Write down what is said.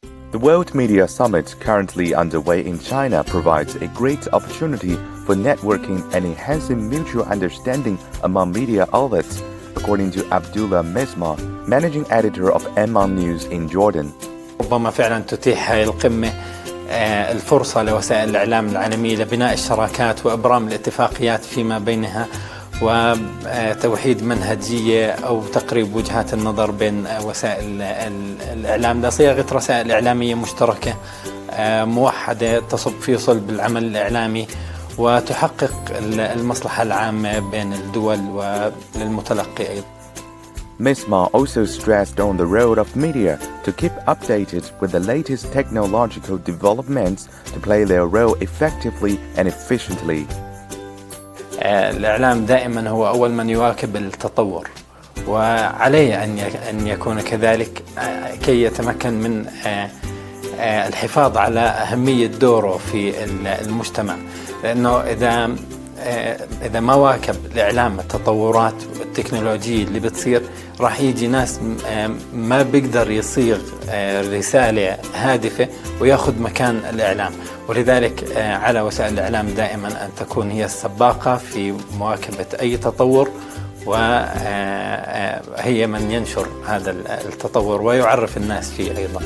The World Media Summit currently underway in China provides a great opportunity for networking and enhancing mutual understanding among media outlets, according to Abdullah Mesma, managing editor of Emman News in Jordan. ربما فعلا تتيح هذه القمة الفرصة لوسائل الإعلام العالمية لبناء الشراكات وإبرام الاتفاقيات فيما بينها وتوحيد منهجية أو تقريب وجهات النظر بين وسائل الإعلام لصياغة رسائل إعلامية مشتركة موحدة تصب في صلب العمل الإعلامي وتحقق المصلحة العامة بين الدول وللمتلقي أيضا. Mesma also stressed on the role of media to keep updated with the latest technological developments to play their role effectively and efficiently. الإعلام دائما هو أول من يواكب التطور وعليه أن يكون كذلك كي يتمكن من الحفاظ على أهمية دوره في المجتمع، لأنه إذا ما واكب الإعلام التطورات والتكنولوجية اللي بتصير راح يجي ناس ما بيقدر يصيغ رسالة هادفة ويأخذ مكان الإعلام، ولذلك على وسائل الإعلام دائما أن تكون هي السباقة في مواكبة أي تطور وهي من ينشر هذا التطور ويعرف الناس فيه أيضا.